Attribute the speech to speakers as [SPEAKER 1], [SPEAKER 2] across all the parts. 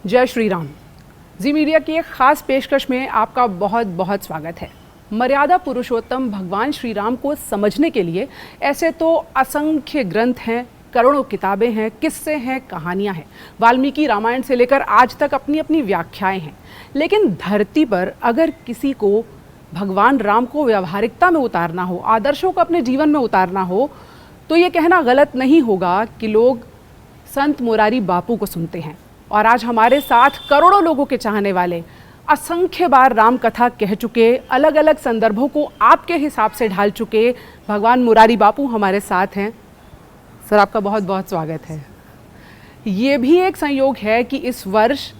[SPEAKER 1] जय श्री राम। जी मीडिया की एक खास पेशकश में आपका बहुत बहुत स्वागत है। मर्यादा पुरुषोत्तम भगवान श्री राम को समझने के लिए ऐसे तो असंख्य ग्रंथ हैं, करोड़ों किताबें हैं, किस्से हैं, कहानियां हैं। वाल्मीकि रामायण से लेकर आज तक अपनी अपनी व्याख्याएं हैं। लेकिन धरती पर अगर किसी को भगवान राम को व्यावहारिकता में उतारना हो, आदर्शों को अपने जीवन में उतारना हो, तो ये कहना गलत नहीं होगा कि लोग संत मुरारी बापू को सुनते हैं। और आज हमारे साथ करोड़ों लोगों के चाहने वाले, असंख्य बार राम कथा कह चुके, अलग अलग संदर्भों को आपके हिसाब से ढाल चुके भगवान मुरारी बापू हमारे साथ हैं। सर, आपका बहुत बहुत स्वागत है। ये भी एक संयोग है कि इस वर्ष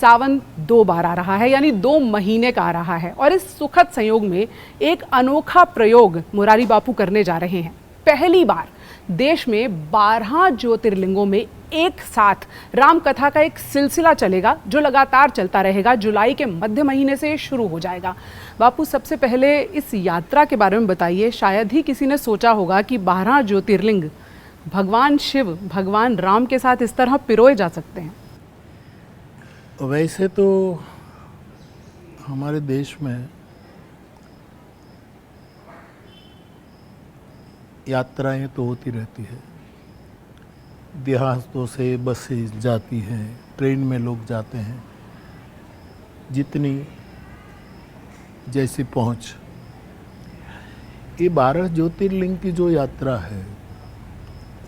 [SPEAKER 1] सावन 2 बार आ रहा है, यानी 2 महीने का आ रहा है। और इस सुखद संयोग में एक अनोखा प्रयोग मुरारी बापू करने जा रहे हैं। पहली बार देश में 12 ज्योतिर्लिंगों में एक साथ राम कथा का एक सिलसिला चलेगा, जो लगातार चलता रहेगा। जुलाई के मध्य महीने से शुरू हो जाएगा। बापू, सबसे पहले इस यात्रा के बारे में बताइए। शायद ही किसी ने सोचा होगा कि 12 ज्योतिर्लिंग भगवान शिव, भगवान राम के साथ इस तरह पिरोए जा सकते हैं।
[SPEAKER 2] वैसे तो हमारे देश में यात्राएं तो होती रहती है। देहातों से बसें जाती हैं, ट्रेन में लोग जाते हैं, जितनी जैसी पहुंच। ये 12 ज्योतिर्लिंग की जो यात्रा है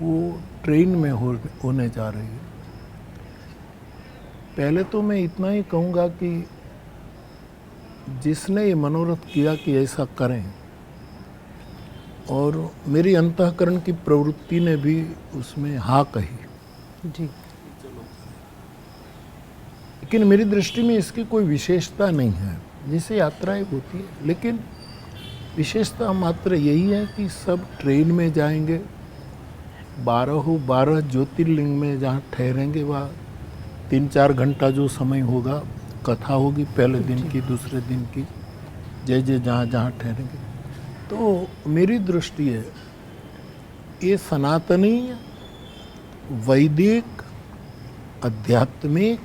[SPEAKER 2] वो ट्रेन में होने जा रही है। पहले तो मैं इतना ही कहूँगा कि जिसने ये मनोरथ किया कि ऐसा करें, और मेरी अंतःकरण की प्रवृत्ति ने भी उसमें हाँ कही
[SPEAKER 1] जी।
[SPEAKER 2] लेकिन मेरी दृष्टि में इसकी कोई विशेषता नहीं है। जैसे यात्राएं होती है, लेकिन विशेषता मात्र यही है कि सब ट्रेन में जाएंगे। 12 ज्योतिर्लिंग में जहाँ ठहरेंगे वहाँ 3-4 घंटा जो समय होगा, कथा होगी पहले दिन की, दूसरे दिन की, जय जहाँ जहाँ ठहरेंगे। तो मेरी दृष्टि है ये सनातनी, वैदिक, आध्यात्मिक,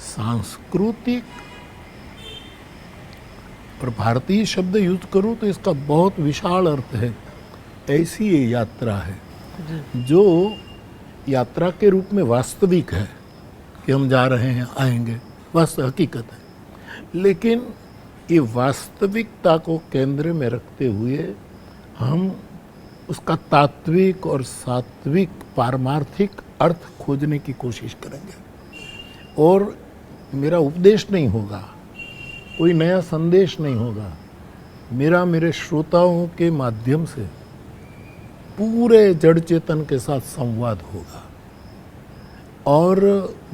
[SPEAKER 2] सांस्कृतिक और भारतीय शब्द यूज करूँ तो इसका बहुत विशाल अर्थ है। ऐसी ये यात्रा है जो यात्रा के रूप में वास्तविक है कि हम जा रहे हैं, आएंगे, वास्तव हकीकत है। लेकिन ये वास्तविकता को केंद्र में रखते हुए हम उसका तात्विक और सात्विक पारमार्थिक अर्थ खोजने की कोशिश करेंगे। और मेरा उपदेश नहीं होगा, कोई नया संदेश नहीं होगा, मेरे श्रोताओं के माध्यम से पूरे जड़ चेतन के साथ संवाद होगा। और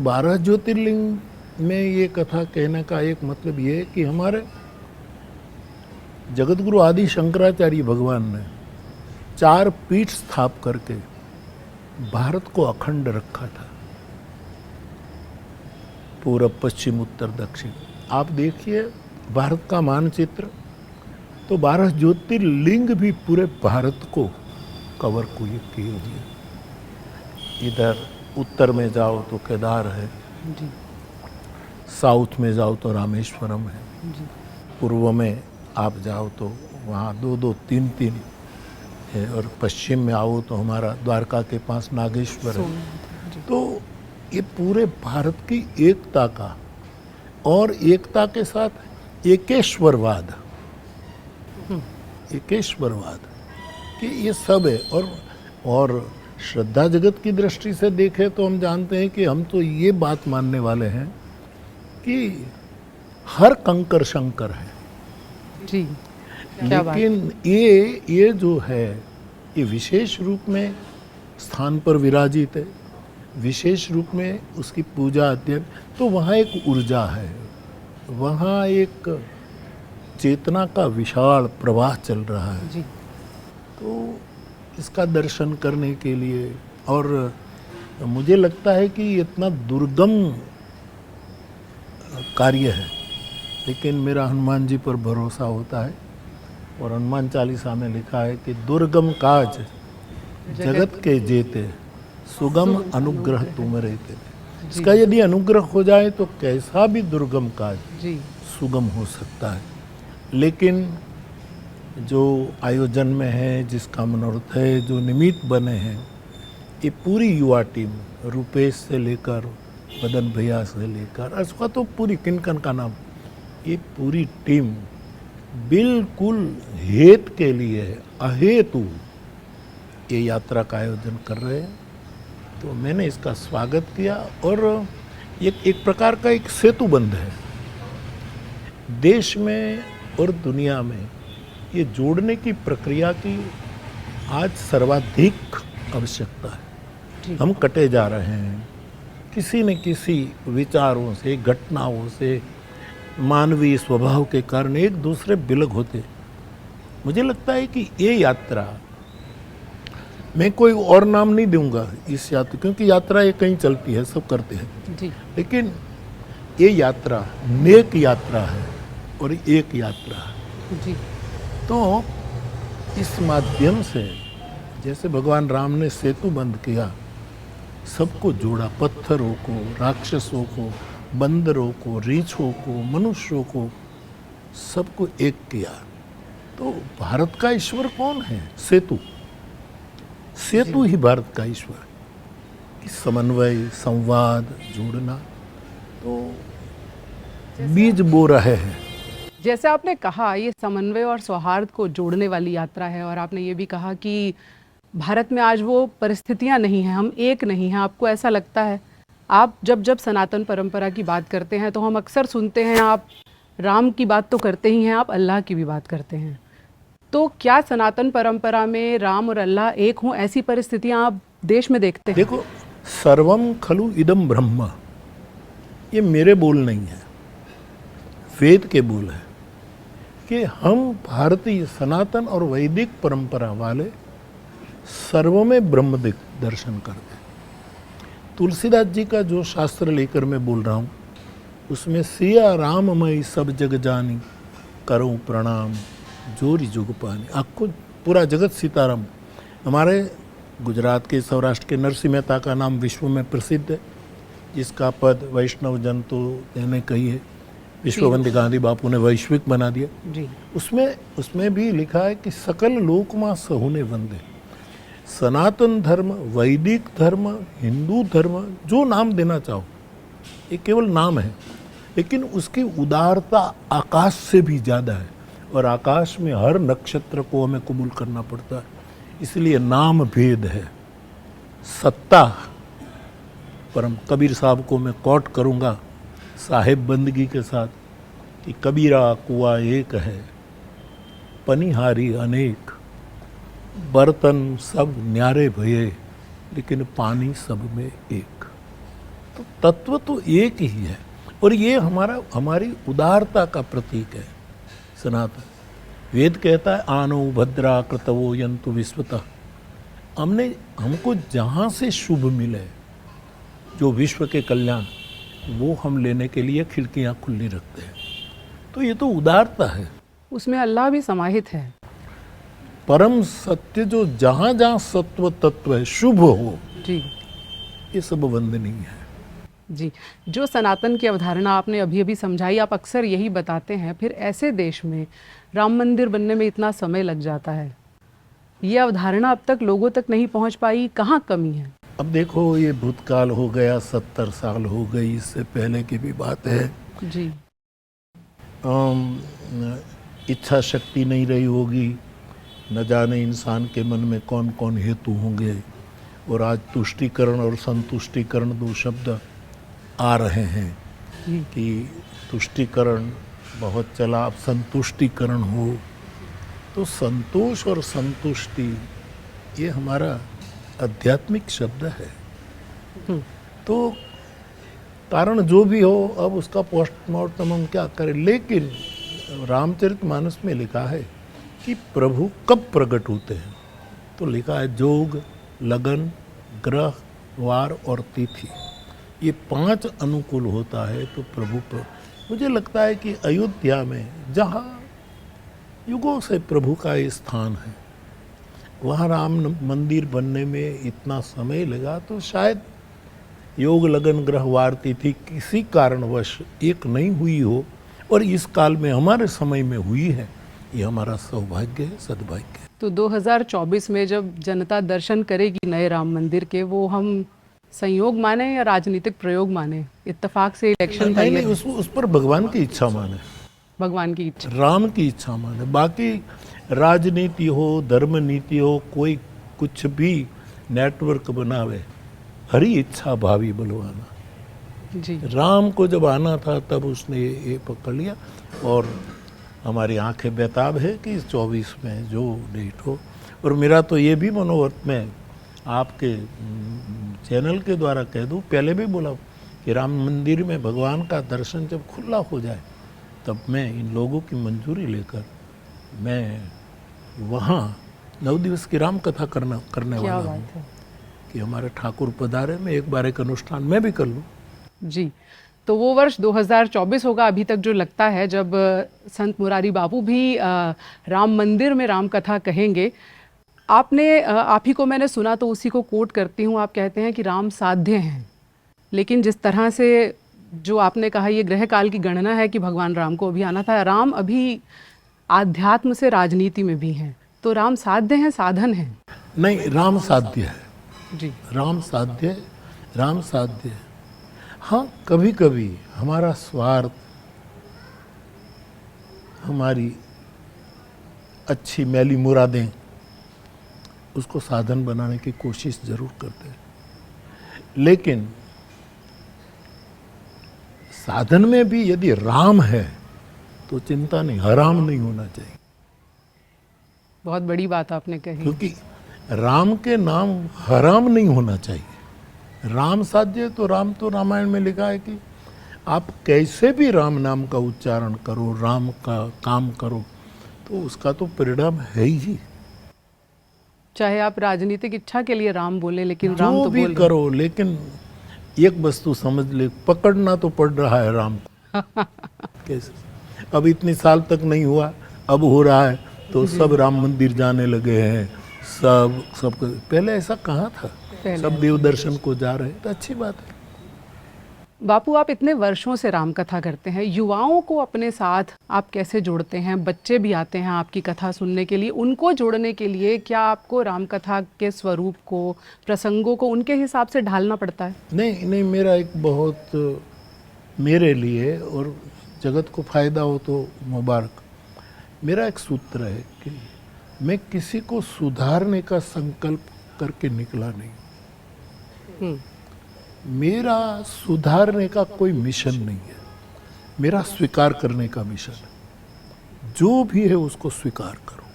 [SPEAKER 2] 12 ज्योतिर्लिंग में ये कथा कहने का एक मतलब ये है कि हमारे जगतगुरु आदि शंकराचार्य भगवान ने 4 पीठ स्थाप करके भारत को अखंड रखा था, पूर्व, पश्चिम, उत्तर, दक्षिण। आप देखिए भारत का मानचित्र, तो 12 ज्योतिर्लिंग भी पूरे भारत को कवर किए हुए। इधर उत्तर में जाओ तो केदार है जी, साउथ में जाओ तो रामेश्वरम है जी, पूर्व में आप जाओ तो वहाँ 2-2, 3-3 है, और पश्चिम में आओ तो हमारा द्वारका के पास नागेश्वर है। तो ये पूरे भारत की एकता का, और एकता के साथ एकेश्वरवाद कि ये सब है। और श्रद्धा जगत की दृष्टि से देखें तो हम जानते हैं कि हम तो ये बात मानने वाले हैं कि हर कंकर शंकर है
[SPEAKER 1] जी।
[SPEAKER 2] लेकिन ये जो है ये विशेष रूप में स्थान पर विराजित है, विशेष रूप में उसकी पूजा अध्ययन, तो वहाँ एक ऊर्जा है, वहाँ एक चेतना का विशाल प्रवाह चल रहा है
[SPEAKER 1] जी।
[SPEAKER 2] तो इसका दर्शन करने के लिए, और मुझे लगता है कि इतना दुर्गम कार्य है, लेकिन मेरा हनुमान जी पर भरोसा होता है। और हनुमान चालीसा में लिखा है कि दुर्गम काज जगत के जेते, सुगम अनुग्रह तुम रहते। इसका यदि अनुग्रह हो जाए तो कैसा भी दुर्गम काज
[SPEAKER 1] जी
[SPEAKER 2] सुगम हो सकता है। लेकिन जो आयोजन में है, जिसका मनोरथ है, जो निमित्त बने हैं, ये पूरी युवा टीम, रुपेश से लेकर मदन भैया से लेकर अथवा तो पूरी किनकन का नाम, ये पूरी टीम बिल्कुल हेत के लिए अहेतु ये यात्रा का आयोजन कर रहे हैं। तो मैंने इसका स्वागत किया और ये एक प्रकार का एक सेतु बंध है देश में और दुनिया में। ये जोड़ने की प्रक्रिया की आज सर्वाधिक आवश्यकता है। हम कटे जा रहे हैं किसी न किसी विचारों से, घटनाओं से, मानवीय स्वभाव के कारण एक दूसरे बिलग होते। मुझे लगता है कि ये यात्रा, मैं कोई और नाम नहीं दूंगा इस यात्रा, क्योंकि यात्रा ये कहीं चलती है, सब करते हैं
[SPEAKER 1] जी।
[SPEAKER 2] लेकिन ये यात्रा नेक यात्रा है और एक यात्रा है।
[SPEAKER 1] जी
[SPEAKER 2] तो इस माध्यम से जैसे भगवान राम ने सेतु बंद किया, सबको जोड़ा, पत्थरों को, राक्षसों को, बंदरों को, रीछों को, मनुष्यों को, सबको एक किया। तो भारत का ईश्वर कौन है? सेतु। सेतु ही भारत का ईश्वर कि समन्वय, संवाद, जोड़ना। तो बीज बो रहे हैं।
[SPEAKER 1] जैसे आपने कहा ये समन्वय और सौहार्द को जोड़ने वाली यात्रा है, और आपने ये भी कहा कि भारत में आज वो परिस्थितियां नहीं हैं, हम एक नहीं हैं। आपको ऐसा लगता है, आप जब जब सनातन परंपरा की बात करते हैं तो हम अक्सर सुनते हैं आप राम की बात तो करते ही हैं, आप अल्लाह की भी बात करते हैं। तो क्या सनातन परंपरा में राम और अल्लाह एक हों, ऐसी परिस्थितियां आप देश में देखते हैं?
[SPEAKER 2] देखो, सर्वम खलु इदम ब्रह्म, ये मेरे बोल नहीं है, वेद के बोल है कि हम भारतीय सनातन और वैदिक परंपरा वाले सर्व में ब्रह्म दर्शन करते हैं। तुलसीदास जी का जो शास्त्र लेकर मैं बोल रहा हूँ उसमें सिया राममय सब जग जानी, करो प्रणाम जोरी जुग पानी। आपको पूरा जगत सीताराम। हमारे गुजरात के, सौराष्ट्र के नरसिंह मेहता का नाम विश्व में प्रसिद्ध है, जिसका पद वैष्णव जन तो ने कही है, विश्ववंदी गांधी बापू ने वैश्विक बना दिया
[SPEAKER 1] जी।
[SPEAKER 2] उसमें भी लिखा है कि सकल लोकमा सहुने वंदे। सनातन धर्म, वैदिक धर्म, हिंदू धर्म, जो नाम देना चाहो, ये केवल नाम है, लेकिन उसकी उदारता आकाश से भी ज़्यादा है। और आकाश में हर नक्षत्र को हमें कबूल करना पड़ता है, इसलिए नाम भेद है। सत्ता, परम कबीर साहब को मैं कोट करूँगा साहेब बंदगी के साथ कि कबीरा कुआ एक है, पनिहारी अनेक, बर्तन सब न्यारे भये, लेकिन पानी सब में एक। तो तत्व तो एक ही है, और ये हमारी उदारता का प्रतीक है सनातन। वेद कहता है आनो भद्रा कृतवो यंतु विश्वतः। हमको जहाँ से शुभ मिले, जो विश्व के कल्याण, वो हम लेने के लिए खिड़कियाँ खुली रखते हैं। तो ये तो उदारता है।
[SPEAKER 1] उसमें अल्लाह भी समाहित है।
[SPEAKER 2] परम सत्य जो जहाँ जहाँ सत्व तत्व है, शुभ हो
[SPEAKER 1] जी,
[SPEAKER 2] ये सब वंदनीय है।
[SPEAKER 1] जी, जो सनातन की अवधारणा आपने अभी अभी समझाई, आप अक्सर यही बताते हैं, फिर ऐसे देश में राम मंदिर बनने में इतना समय लग जाता है, ये अवधारणा अब तक लोगों तक नहीं पहुंच पाई, कहाँ कमी है?
[SPEAKER 2] अब देखो, ये भूतकाल हो गया, 70 साल हो गई, इससे पहले की भी बात है
[SPEAKER 1] जी।
[SPEAKER 2] इच्छा शक्ति नहीं रही होगी, न जाने इंसान के मन में कौन कौन हेतु होंगे। और आज तुष्टीकरण और संतुष्टीकरण दो शब्द आ रहे हैं कि तुष्टीकरण बहुत चला, अब संतुष्टीकरण हो। तो संतोष और संतुष्टि ये हमारा आध्यात्मिक शब्द है। तो कारण जो भी हो, अब उसका पोस्टमार्टम हम क्या करें। लेकिन रामचरितमानस में लिखा है कि प्रभु कब प्रकट होते हैं, तो लिखा है जोग, लगन, ग्रह, वार और तिथि, ये 5 अनुकूल होता है तो प्रभु मुझे लगता है कि अयोध्या में जहाँ युगों से प्रभु का स्थान है, वहाँ राम मंदिर बनने में इतना समय लगा, तो शायद योग लगन ग्रह वार तिथि किसी कारणवश एक नहीं हुई हो और इस काल में हमारे समय में हुई है, ये हमारा सौभाग्य है, सद्भाग्य है।
[SPEAKER 1] तो 2024 में जब जनता दर्शन करेगी नए राम मंदिर के, वो हम संयोग माने या राजनीतिक प्रयोग माने? इत्तेफाक से इलेक्शन का
[SPEAKER 2] नहीं, उस पर भगवान की इच्छा माने,
[SPEAKER 1] भगवान की इच्छा,
[SPEAKER 2] राम की इच्छा माने। बाकी राजनीति हो, धर्म नीति हो, कोई कुछ भी नेटवर्क बनावे, हरी इच्छा भावी बलवाना।
[SPEAKER 1] जी
[SPEAKER 2] राम को जब आना था तब उसने ये पकड़ लिया और हमारी आंखें बेताब है कि 24 में जो डेट हो। और मेरा तो ये भी मनोरथ में आपके चैनल के द्वारा कह दूं, पहले भी बोला कि राम मंदिर में भगवान का दर्शन जब खुला हो जाए तब मैं इन लोगों की मंजूरी लेकर मैं वहाँ 9 दिवस की राम कथा करने
[SPEAKER 1] क्या
[SPEAKER 2] वाला हूँ
[SPEAKER 1] बात है।
[SPEAKER 2] कि हमारे ठाकुर पधारे में एक बार एक अनुष्ठान मैं भी कर लूँ।
[SPEAKER 1] जी, तो वो वर्ष 2024 होगा अभी तक जो लगता है, जब संत मुरारी बाबू भी राम मंदिर में राम कथा कहेंगे। आपने आप ही को मैंने सुना तो उसी को कोट करती हूँ, आप कहते हैं कि राम साध्य हैं, लेकिन जिस तरह से जो आपने कहा ये ग्रह काल की गणना है कि भगवान राम को अभी आना था, राम अभी आध्यात्म से राजनीति में भी हैं, तो राम साध्य हैं, साधन हैं?
[SPEAKER 2] नहीं, राम साध्य है
[SPEAKER 1] जी,
[SPEAKER 2] राम साध्य, राम साध्य। हाँ, कभी कभी हमारा स्वार्थ, हमारी अच्छी मैली मुरादें उसको साधन बनाने की कोशिश जरूर करते हैं, लेकिन साधन में भी यदि राम है तो चिंता नहीं, हराम नहीं होना चाहिए।
[SPEAKER 1] बहुत बड़ी बात आपने कही।
[SPEAKER 2] क्योंकि राम के नाम हराम नहीं होना चाहिए। राम साध्य तो राम तो रामायण में लिखा है कि आप कैसे भी राम नाम का उच्चारण करो, राम का काम करो, तो उसका तो परिणाम है ही।
[SPEAKER 1] चाहे आप राजनीतिक इच्छा के लिए राम बोले, लेकिन राम
[SPEAKER 2] जो
[SPEAKER 1] तो
[SPEAKER 2] भी
[SPEAKER 1] बोल
[SPEAKER 2] करो, लेकिन एक वस्तु समझ ले, पकड़ना तो पड़ रहा है राम को। कैसे? अब इतनी साल तक नहीं हुआ, अब हो रहा है, तो सब राम मंदिर जाने लगे हैं, सब पहले ऐसा कहाँ था? सब देव दर्शन को जा रहे हैं, तो अच्छी बात है।
[SPEAKER 1] बापू, आप इतने वर्षों से राम कथा करते हैं, युवाओं को अपने साथ आप कैसे जोड़ते हैं? बच्चे भी आते हैं आपकी कथा सुनने के लिए, उनको जोड़ने के लिए क्या आपको राम कथा के स्वरूप को, प्रसंगों को उनके हिसाब से ढालना पड़ता है?
[SPEAKER 2] नहीं, मेरा एक बहुत मेरे लिए और जगत को फायदा हो तो मुबारक, मेरा एक सूत्र है कि मैं किसी को सुधारने का संकल्प करके निकला नहीं। मेरा सुधारने का कोई मिशन नहीं है, मेरा स्वीकार करने का मिशन है। जो भी है उसको स्वीकार करो।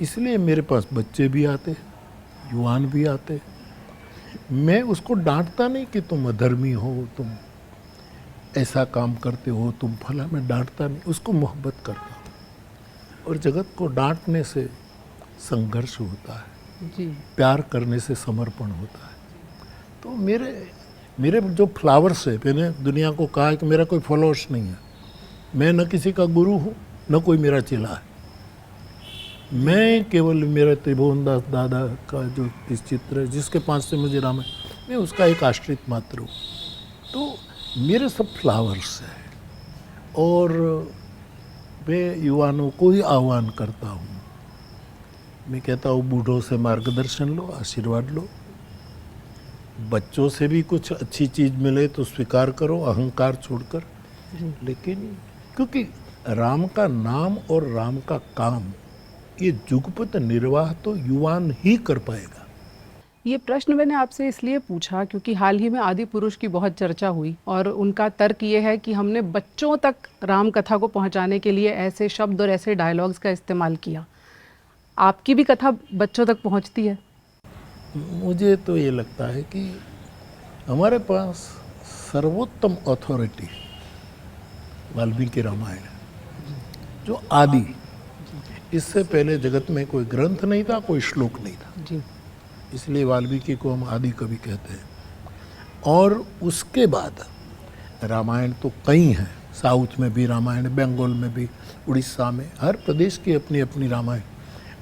[SPEAKER 2] इसलिए मेरे पास बच्चे भी आते हैं, युवान भी आते हैं। मैं उसको डांटता नहीं कि तुम अधर्मी हो, तुम ऐसा काम करते हो, तुम फला, मैं डांटता नहीं, उसको मोहब्बत करता हूँ। और जगत को डांटने से संघर्ष होता है
[SPEAKER 1] जी,
[SPEAKER 2] प्यार करने से समर्पण होता है। तो मेरे जो फ्लावर्स है, मैंने दुनिया को कहा है कि मेरा कोई फॉलोअर्स नहीं है, मैं न किसी का गुरु हूँ न कोई मेरा चेला है, मैं केवल मेरा त्रिभुवनदास दादा का जो इस चित्र है जिसके पास से मुझे राम है, मैं उसका एक आश्रित मात्र हूँ। तो मेरे सब फ्लावर्स हैं और मैं युवाओं को ही आह्वान करता हूँ। मैं कहता हूँ बूढ़ों से मार्गदर्शन लो, आशीर्वाद लो, बच्चों से भी कुछ अच्छी चीज़ मिले तो स्वीकार करो, अहंकार छोड़कर। लेकिन क्योंकि राम का नाम और राम का काम, ये जुगपत निर्वाह तो युवान ही कर पाएगा।
[SPEAKER 1] ये प्रश्न मैंने आपसे इसलिए पूछा क्योंकि हाल ही में आदि पुरुष की बहुत चर्चा हुई और उनका तर्क ये है कि हमने बच्चों तक राम कथा को पहुंचाने के लिए ऐसे शब्द और ऐसे डायलॉग्स का इस्तेमाल किया। आपकी भी कथा बच्चों तक पहुंचती है?
[SPEAKER 2] मुझे तो ये लगता है कि हमारे पास सर्वोत्तम अथॉरिटी वाल्मीकि रामायण है, जो आदि, इससे पहले जगत में कोई ग्रंथ नहीं था, कोई श्लोक नहीं था
[SPEAKER 1] जी,
[SPEAKER 2] इसलिए वाल्मीकि को हम आदि कवि कहते हैं। और उसके बाद रामायण तो कई हैं, साउथ में भी रामायण, बंगाल में भी, उड़ीसा में, हर प्रदेश की अपनी अपनी रामायण।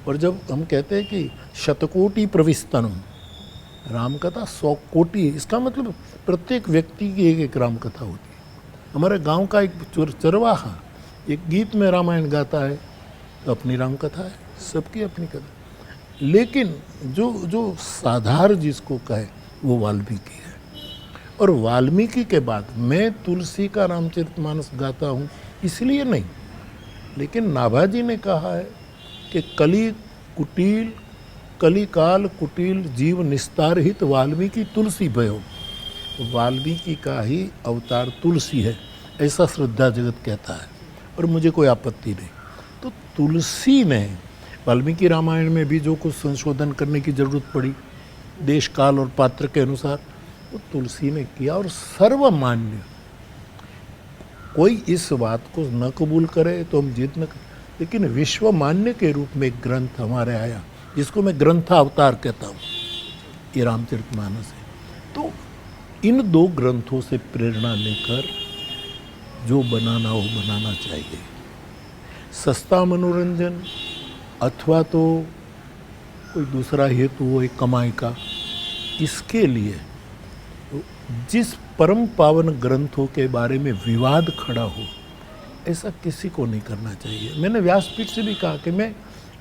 [SPEAKER 2] और जब हम कहते हैं कि शतकोटि प्रविस्तनम, राम कथा 100 कोटि है। इसका मतलब प्रत्येक व्यक्ति की एक एक राम कथा होती है। हमारे गांव का एक चरवाहा एक गीत में रामायण गाता है तो अपनी राम कथा है, सबकी अपनी कथा। लेकिन जो साधार जिसको कहे वो वाल्मीकि है। और वाल्मीकि के बाद मैं तुलसी का रामचरितमानस गाता हूँ इसलिए नहीं, लेकिन नाभाजी ने कहा है कि कली काल कुटिल जीव निस्तार हित वाल्मीकि तुलसी भयो। वाल्मीकि का ही अवतार तुलसी है, ऐसा श्रद्धा जगत कहता है और मुझे कोई आपत्ति नहीं। तो तुलसी ने वाल्मीकि रामायण में भी जो कुछ संशोधन करने की जरूरत पड़ी देश काल और पात्र के अनुसार, वो तुलसी ने किया। और सर्वमान्य, कोई इस बात को न कबूल करे तो हम जीत न करें, लेकिन विश्वमान्य के रूप में एक ग्रंथ हमारे आया जिसको मैं ग्रंथावतार कहता हूँ, ये रामचरितमानस है। तो इन दो ग्रंथों से प्रेरणा लेकर जो बनाना हो बनाना चाहिए। सस्ता मनोरंजन अथवा तो कोई दूसरा हेतु हो एक कमाई का, इसके लिए जिस परम पावन ग्रंथों के बारे में विवाद खड़ा हो ऐसा किसी को नहीं करना चाहिए। मैंने व्यासपीठ से भी कहा कि मैं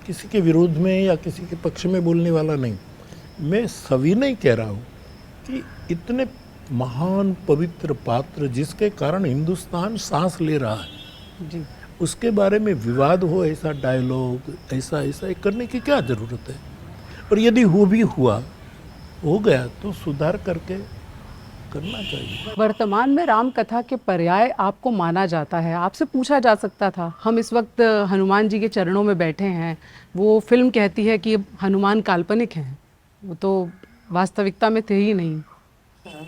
[SPEAKER 2] किसी के विरोध में या किसी के पक्ष में बोलने वाला नहीं, मैं सविनय कह रहा हूँ कि इतने महान पवित्र पात्र जिसके कारण हिंदुस्तान सांस ले रहा है
[SPEAKER 1] जी,
[SPEAKER 2] उसके बारे में विवाद हो, ऐसा डायलॉग ऐसा करने की क्या ज़रूरत है। और यदि हो गया तो सुधार करके करना चाहिए।
[SPEAKER 1] वर्तमान में राम कथा के पर्याय आपको माना जाता है। आपसे पूछा जा सकता था, हम इस वक्त हनुमान जी के चरणों में बैठे हैं, वो फिल्म कहती है कि हनुमान काल्पनिक हैं, वो तो वास्तविकता में थे ही नहीं।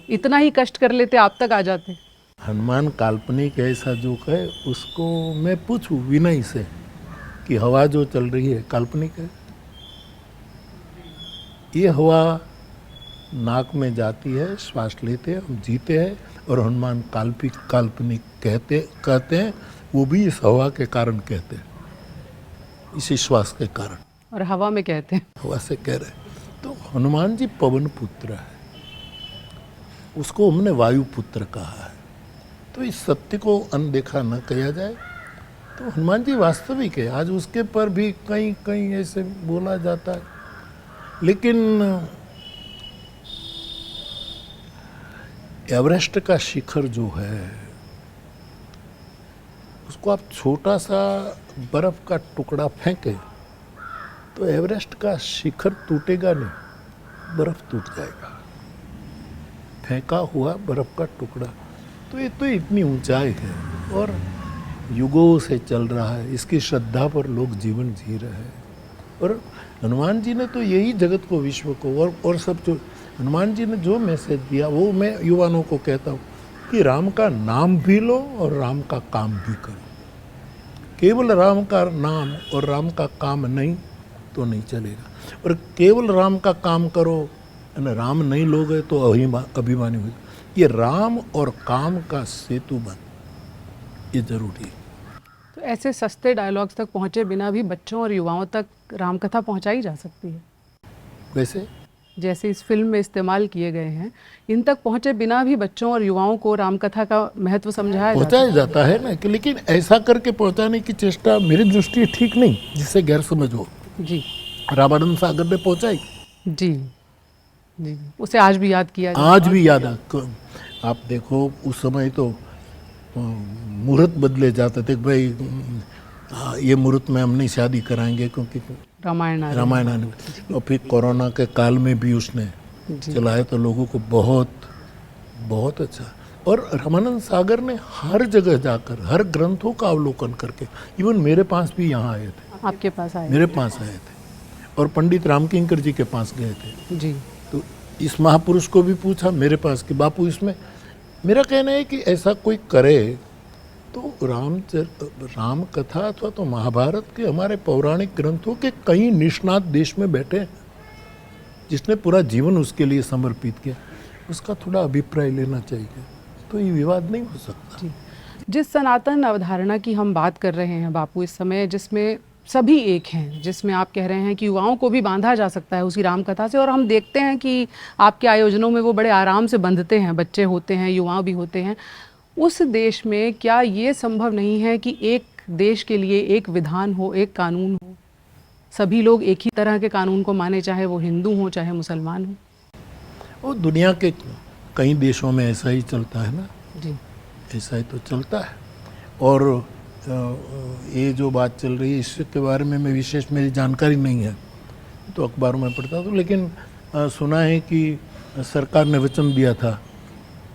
[SPEAKER 1] इतना ही कष्ट कर लेते आप तक आ जाते।
[SPEAKER 2] हनुमान काल्पनिक ऐसा जो कहे उसको मैं पूछूं विनय से कि हवा जो चल रही है काल्पनिक है? ये हवा नाक में जाती है, श्वास लेते हैं, हम जीते हैं, और हनुमान काल्पनिक कहते हैं, वो भी इस हवा के कारण कहते हैं, इसी श्वास के कारण।
[SPEAKER 1] और हवा में कहते हैं,
[SPEAKER 2] हवा से कह रहे हैं। तो हनुमान जी पवन पुत्र है, उसको हमने वायु पुत्र कहा है। तो इस सत्य को अनदेखा न किया जाए। तो हनुमान जी वास्तविक है, आज उसके पर भी कहीं ऐसे बोला जाता है, लेकिन एवरेस्ट का शिखर जो है उसको आप छोटा सा बर्फ का टुकड़ा फेंके तो एवरेस्ट का शिखर टूटेगा नहीं, बर्फ टूट जाएगा, फेंका हुआ बर्फ का टुकड़ा। तो ये तो इतनी ऊंचाई है और युगों से चल रहा है, इसकी श्रद्धा पर लोग जीवन जी रहे हैं। और हनुमान जी ने तो यही जगत को, विश्व को और सब जो हनुमान जी ने जो मैसेज दिया वो मैं युवाओं को कहता हूँ कि राम का नाम भी लो और राम का काम भी करो। केवल राम का नाम और राम का काम नहीं तो नहीं चलेगा, और केवल राम का काम करो और राम नहीं लोगे तो अभिमानी हो। ये राम और काम का सेतु बन, ये जरूरी है।
[SPEAKER 1] तो ऐसे सस्ते डायलॉग्स तक पहुंचे बिना भी बच्चों और युवाओं तक रामकथा पहुंचाई जा सकती है।
[SPEAKER 2] वैसे
[SPEAKER 1] जैसे इस फिल्म में इस्तेमाल किए गए हैं, इन तक पहुंचे बिना भी बच्चों और युवाओं को रामकथा का महत्व पहुंचाया
[SPEAKER 2] जाता है ना कि, लेकिन ऐसा करके पहुंचाने की चेष्टा मेरी दृष्टि ठीक नहीं, जिससे गैर समझ हो।
[SPEAKER 1] जी,
[SPEAKER 2] रामानंद सागर ने पहुंचाई।
[SPEAKER 1] जी जी, उसे आज भी याद किया,
[SPEAKER 2] आज भी याद है। आप देखो उस समय तो मुहूर्त बदले जाते थे, भाई ये मुहूर्त में हम नहीं शादी कराएंगे क्योंकि रामायण आने। और फिर कोरोना के काल में भी उसने चलाया तो लोगों को बहुत अच्छा। और रामानंद सागर ने हर जगह जाकर हर ग्रंथों का अवलोकन करके, इवन मेरे पास भी यहाँ आए थे,
[SPEAKER 1] आपके पास आए,
[SPEAKER 2] मेरे पास आए थे, और पंडित रामकिंकर जी के पास गए थे
[SPEAKER 1] जी।
[SPEAKER 2] तो इस महापुरुष को भी पूछा मेरे पास कि बापू इसमें, मेरा कहना है कि ऐसा कोई करे तो राम कथा अथवा तो महाभारत के हमारे पौराणिक ग्रंथों के कई निष्णात देश में बैठे हैं, जिसने पूरा जीवन उसके लिए समर्पित किया, उसका थोड़ा अभिप्राय लेना चाहिए, तो ये विवाद नहीं हो सकता।
[SPEAKER 1] जी। जिस सनातन अवधारणा की हम बात कर रहे हैं बापू इस समय, जिसमें सभी एक हैं, जिसमें आप कह रहे हैं कि युवाओं को भी बांधा जा सकता है उसी राम कथा से, और हम देखते हैं कि आपके आयोजनों में वो बड़े आराम से बंधते हैं, बच्चे होते हैं, युवा भी होते हैं। उस देश में क्या ये संभव नहीं है कि एक देश के लिए एक विधान हो, एक कानून हो, सभी लोग एक ही तरह के कानून को माने, चाहे वो हिंदू हो चाहे मुसलमान हो?
[SPEAKER 2] वो दुनिया के कई देशों में ऐसा ही चलता है ना
[SPEAKER 1] जी,
[SPEAKER 2] ऐसा ही तो चलता है। और ये जो बात चल रही है इसके बारे में मैं विशेष मेरी जानकारी नहीं है, तो अखबारों में पढ़ता हूँ, लेकिन सुना है कि सरकार ने वचन दिया था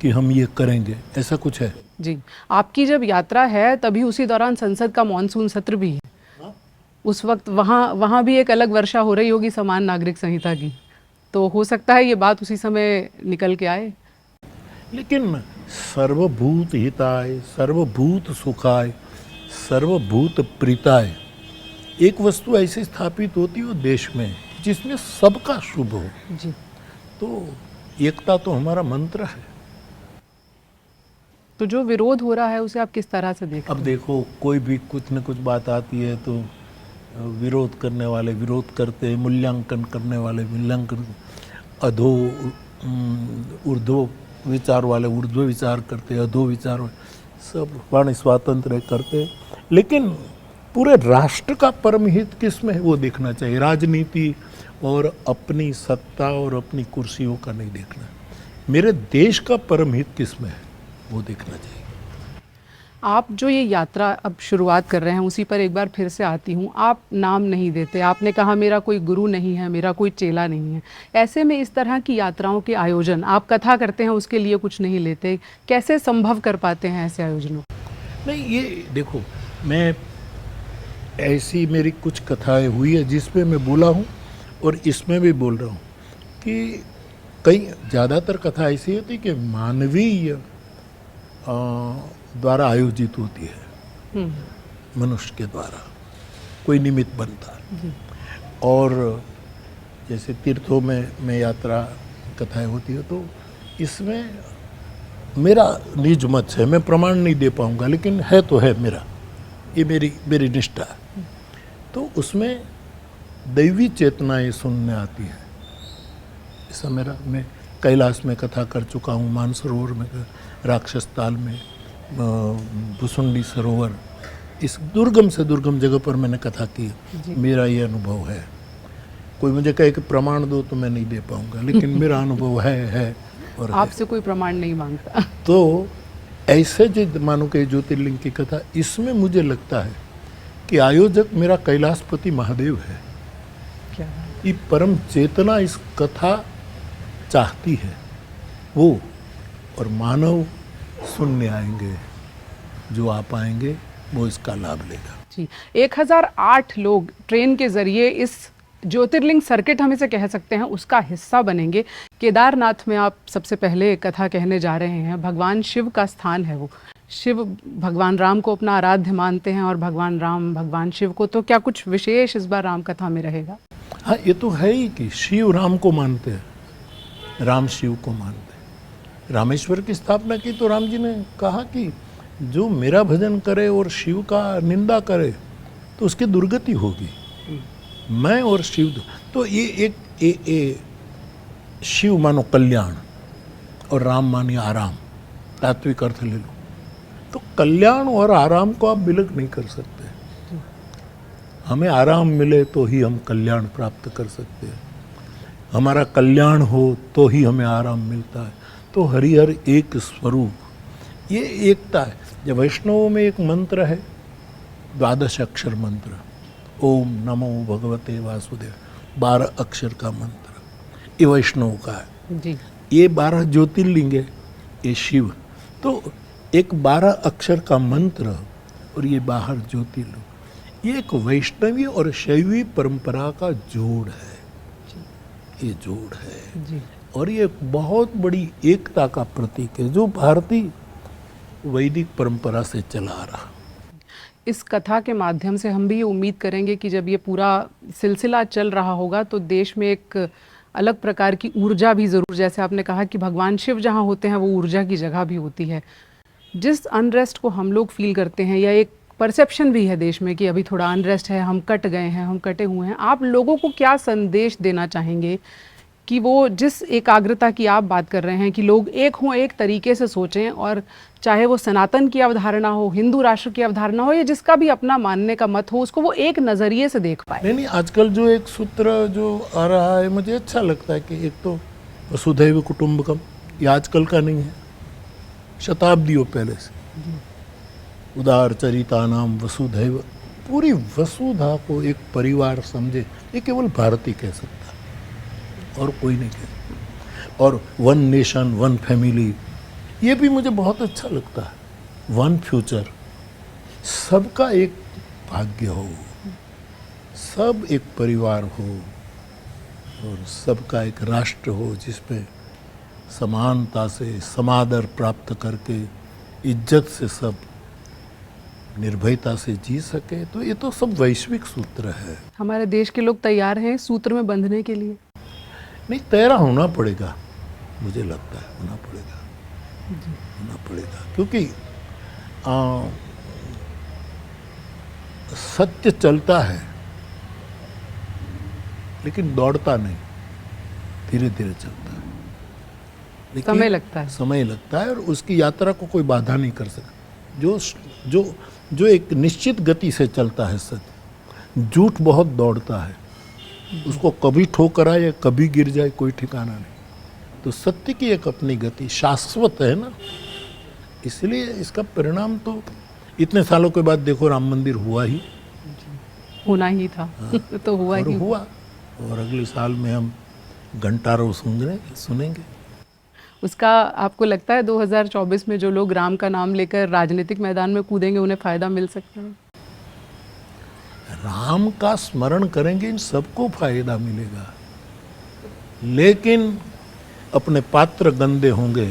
[SPEAKER 2] कि हम ये करेंगे, ऐसा कुछ है।
[SPEAKER 1] जी। आपकी जब यात्रा है तभी उसी दौरान संसद का मॉनसून सत्र भी है। उस वक्त वहाँ भी एक अलग वर्षा हो रही होगी समान नागरिक संहिता की, तो हो सकता है ये बात उसी समय निकल के आए।
[SPEAKER 2] लेकिन सर्वभूत हिताय, सर्वभूत सुखाय, सर्वभूत प्रीताय, एक वस्तु ऐसी स्थापित होती हो देश में जिसमें सबका शुभ हो,
[SPEAKER 1] जी।
[SPEAKER 2] तो एकता तो हमारा मंत्र है।
[SPEAKER 1] तो जो विरोध हो रहा है उसे आप किस तरह से देखते हैं?
[SPEAKER 2] अब देखो, कोई भी कुछ न कुछ बात आती है तो विरोध करने वाले विरोध करते हैं, मूल्यांकन करने वाले मूल्यांकन, अधो ऊर्ध्व विचार वाले ऊर्ध्व विचार करते हैं, अधो विचार सब वाणी स्वातंत्र करते हैं। लेकिन पूरे राष्ट्र का परम हित किस में है वो देखना चाहिए। राजनीति और अपनी सत्ता और अपनी कुर्सियों का नहीं देखना, मेरे देश का परम हित किस में है वो देखना चाहिए।
[SPEAKER 1] आप जो ये यात्रा अब शुरुआत कर रहे हैं उसी पर एक बार फिर से आती हूँ। आप नाम नहीं देते, आपने कहा मेरा कोई गुरु नहीं है, मेरा कोई चेला नहीं है। ऐसे में इस तरह की यात्राओं के आयोजन, आप कथा करते हैं उसके लिए कुछ नहीं लेते, कैसे संभव कर पाते हैं ऐसे आयोजनों?
[SPEAKER 2] नहीं, ये देखो, मैं ऐसी मेरी कुछ कथाएं हुई है जिसमें मैं बोला हूँ और इसमें भी बोल रहा हूँ कि कई ज़्यादातर कथा ऐसी होती कि मानवीय द्वारा आयोजित होती है, मनुष्य के द्वारा कोई निमित्त बनता है। और जैसे तीर्थों में यात्रा कथाएं होती है, तो इसमें मेरा निज मत है, मैं प्रमाण नहीं दे पाऊंगा, लेकिन है तो है मेरा, ये मेरी निष्ठा है। तो उसमें दैवी चेतनाएं सुनने आती है, ऐसा मेरा, मैं कैलाश में कथा कर चुका हूँ, मानसरोवर में, राक्षस ताल में, भुसुंडी सरोवर, इस दुर्गम से दुर्गम जगह पर मैंने कथा की। मेरा ये अनुभव है। कोई मुझे कहे कि प्रमाण दो तो मैं नहीं दे पाऊंगा, लेकिन मेरा अनुभव है और
[SPEAKER 1] आपसे कोई प्रमाण नहीं मांगता।
[SPEAKER 2] तो ऐसे जो मानो के ज्योतिर्लिंग की कथा, इसमें मुझे लगता है कि आयोजक मेरा कैलाशपति महादेव है।
[SPEAKER 1] क्या
[SPEAKER 2] ये परम चेतना इस कथा चाहती है वो, और मानव सुनने आएंगे, जो आ पाएंगे वो इसका लाभ लेगा।
[SPEAKER 1] जी, 1008 लोग ट्रेन के जरिए इस ज्योतिर्लिंग सर्किट, हम इसे कह सकते हैं, उसका हिस्सा बनेंगे। केदारनाथ में आप सबसे पहले कथा कहने जा रहे हैं। भगवान शिव का स्थान है वो, शिव भगवान राम को अपना आराध्य मानते हैं और भगवान राम भगवान शिव को, तो क्या कुछ विशेष इस बार राम कथा में रहेगा?
[SPEAKER 2] हाँ, ये तो है ही कि शिव राम को मानते हैं, राम शिव को मानते हैं। रामेश्वर की स्थापना की तो राम जी ने कहा कि जो मेरा भजन करे और शिव का निंदा करे तो उसकी दुर्गति होगी। मैं और शिव, तो ये एक शिव मानो कल्याण और राम मानिए आराम, तात्विक अर्थ ले लो। तो कल्याण और आराम को आप विलग नहीं कर सकते। हमें आराम मिले तो ही हम कल्याण प्राप्त कर सकते हैं, हमारा कल्याण हो तो ही हमें आराम मिलता है। तो हरिहर एक स्वरूप, ये एकता है। जब वैष्णवों में एक मंत्र है, 12 अक्षर मंत्र, ओम नमो भगवते वासुदेव, 12 अक्षर का मंत्र, ये वैष्णव का है
[SPEAKER 1] जी।
[SPEAKER 2] ये 12 ज्योतिर्लिंग है, ये शिव। तो एक 12 अक्षर का मंत्र और ये 12 ज्योतिर्लिंग, ये एक वैष्णवी और शैवी परंपरा का जोड़ है, ये जोड़ है
[SPEAKER 1] जी।
[SPEAKER 2] और ये बहुत बड़ी एकता का प्रतीक है जो भारतीय वैदिक परंपरा से चला आ रहा।
[SPEAKER 1] इस कथा के माध्यम से हम भी ये उम्मीद करेंगे कि जब ये पूरा सिलसिला चल रहा होगा तो देश में एक अलग प्रकार की ऊर्जा भी ज़रूर, जैसे आपने कहा कि भगवान शिव जहाँ होते हैं वो ऊर्जा की जगह भी होती है। जिस अनरेस्ट को हम लोग फील करते हैं या एक परसेप्शन भी है देश में कि अभी थोड़ा अनरेस्ट है, हम कट गए हैं, हम कटे हुए हैं, आप लोगों को क्या संदेश देना चाहेंगे कि वो जिस एकाग्रता की आप बात कर रहे हैं कि लोग एक हों, एक तरीके से सोचें, और चाहे वो सनातन की अवधारणा हो, हिंदू राष्ट्र की अवधारणा हो, या जिसका भी अपना मानने का मत हो, उसको वो एक नज़रिए से देख पाए?
[SPEAKER 2] नहीं, आजकल जो एक सूत्र जो आ रहा है मुझे अच्छा लगता है कि एक तो वसुधैव कुटुंबकम, ये आजकल का नहीं है, शताब्दियों पहले से उदार चरितानाम वसुधैव, पूरी वसुधा को एक परिवार समझे, ये केवल भारत ही कह सकता है और कोई नहीं कह। और वन नेशन वन फैमिली, ये भी मुझे बहुत अच्छा लगता है। वन फ्यूचर, सबका एक भाग्य हो, सब एक परिवार हो और सबका एक राष्ट्र हो जिसमें समानता से समादर प्राप्त करके इज्जत से सब निर्भयता से जी सके। तो ये तो सब वैश्विक सूत्र है।
[SPEAKER 1] हमारे देश के लोग तैयार हैं सूत्र में बंधने के लिए?
[SPEAKER 2] नहीं, तैयार होना पड़ेगा, मुझे लगता है होना पड़ेगा क्योंकि सत्य चलता है लेकिन दौड़ता नहीं, धीरे धीरे चलता है, लेकिन समय लगता है और उसकी यात्रा को कोई बाधा नहीं कर सकता। जो एक निश्चित गति से चलता है सत्य, झूठ बहुत दौड़ता है, उसको कभी ठोकर आए या कभी गिर जाए कोई ठिकाना नहीं। तो सत्य की एक अपनी गति शाश्वत है ना, इसलिए इसका परिणाम तो इतने सालों के बाद देखो, राम मंदिर हुआ ही,
[SPEAKER 1] होना ही था। हाँ, तो हुआ
[SPEAKER 2] और अगले साल में हम घंटारों सुनेंगे।
[SPEAKER 1] उसका आपको लगता है 2024 में जो लोग राम का नाम लेकर राजनीतिक मैदान में कूदेंगे उन्हें फायदा मिल सकता है?
[SPEAKER 2] राम का स्मरण करेंगे, इन सबको फायदा मिलेगा, लेकिन अपने पात्र गंदे होंगे।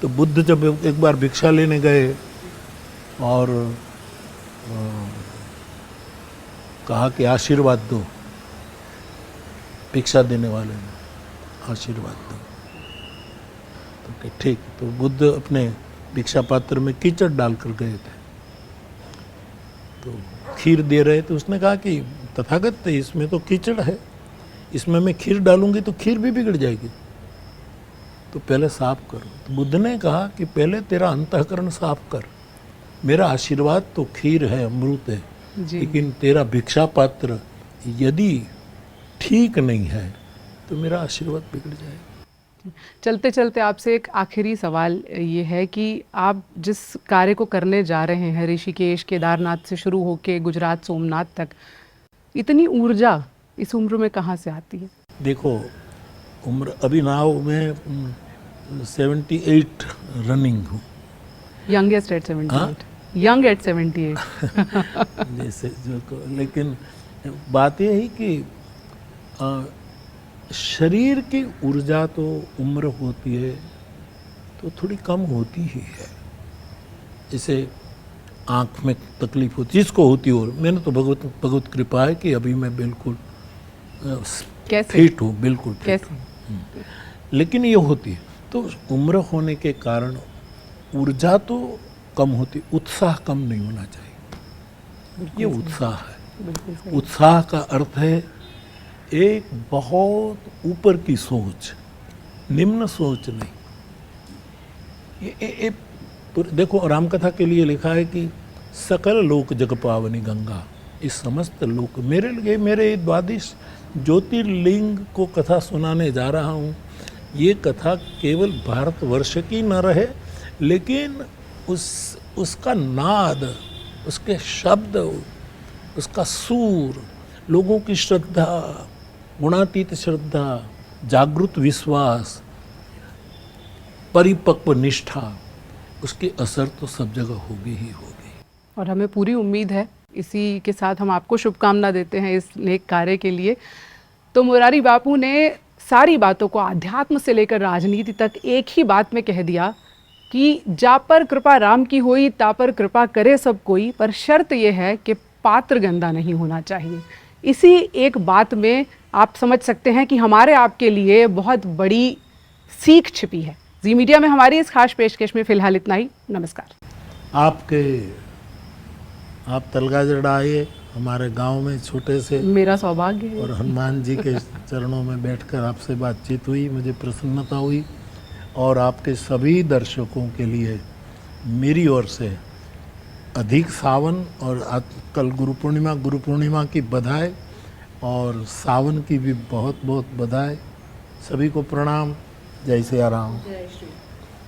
[SPEAKER 2] तो बुद्ध जब एक बार भिक्षा लेने गए और कहा कि आशीर्वाद दो, भिक्षा देने वाले ने आशीर्वाद दो, तो कि ठीक। तो बुद्ध अपने भिक्षा पात्र में कीचड़ डालकर गए थे, तो खीर दे रहे थे, उसने कहा कि तथागत इसमें तो कीचड़ है, इसमें मैं खीर डालूंगी तो खीर भी बिगड़ जाएगी, तो पहले साफ करो। तो बुद्ध ने कहा कि पहले तेरा अंतःकरण साफ कर, मेरा आशीर्वाद तो खीर है, अमृत है, लेकिन तेरा भिक्षा पात्र यदि ठीक नहीं है तो मेरा आशीर्वाद बिगड़ जाएगा।
[SPEAKER 1] चलते चलते आपसे एक आखिरी सवाल ये है कि आप जिस कार्य को करने जा रहे हैं, ऋषिकेश केदारनाथ से शुरू होकर गुजरात सोमनाथ तक, इतनी ऊर्जा इस उम्र में कहाँ से आती है?
[SPEAKER 2] देखो, उम्र अभी नाव में 78 रनिंग हूँ,
[SPEAKER 1] यंगेस्ट एट 78, यंग एट 78
[SPEAKER 2] जैसे लेकिन बात यह है कि शरीर की ऊर्जा तो उम्र होती है तो थोड़ी कम होती ही है। जैसे आँख में तकलीफ होती, जिसको होती हो, मैंने तो भगवत कृपा है कि अभी मैं बिल्कुल फिट हूँ, बिल्कुल फिट हूँ, लेकिन ये होती है। तो उम्र होने के कारण ऊर्जा तो कम होती, उत्साह कम नहीं होना चाहिए, ये उत्साह है। उत्साह का अर्थ है एक बहुत ऊपर की सोच, निम्न सोच नहीं। ये देखो, रामकथा के लिए लिखा है कि सकल लोक जग पावनी गंगा, इस समस्त लोक मेरे लिए, मेरे द्वादश ज्योतिर्लिंग को कथा सुनाने जा रहा हूँ। ये कथा केवल भारतवर्ष की न रहे, लेकिन उसका नाद, उसके शब्द, उसका सूर, लोगों की श्रद्धा, गुणातीत श्रद्धा, जागृत विश्वास, परिपक्व निष्ठा, उसके असर तो सब जगह होगी ही होगी।
[SPEAKER 1] और हमें पूरी उम्मीद है। इसी के साथ हम आपको शुभकामना देते हैं इस नेक कार्य के लिए। तो मुरारी बापू ने सारी बातों को आध्यात्म से लेकर राजनीति तक एक ही बात में कह दिया कि जा पर कृपा राम की होई, ता पर कृपा करे सब कोई, पर शर्त यह है कि पात्र गंदा नहीं होना चाहिए। इसी एक बात में आप समझ सकते हैं कि हमारे आपके लिए बहुत बड़ी सीख छिपी है। जी मीडिया में हमारी इस खास पेशकश में फिलहाल इतना ही। नमस्कार।
[SPEAKER 2] आपके आप तलगाजड़ आए हमारे गांव में छोटे से,
[SPEAKER 1] मेरा सौभाग्य है।
[SPEAKER 2] और हनुमान जी के चरणों में बैठकर आपसे बातचीत हुई, मुझे प्रसन्नता हुई। और आपके सभी दर्शकों के लिए मेरी ओर से अधिक सावन और कल गुरु पूर्णिमा की बधाई, और सावन की भी बहुत बहुत बधाई। सभी को प्रणाम। जय सिया राम।
[SPEAKER 1] जय श्री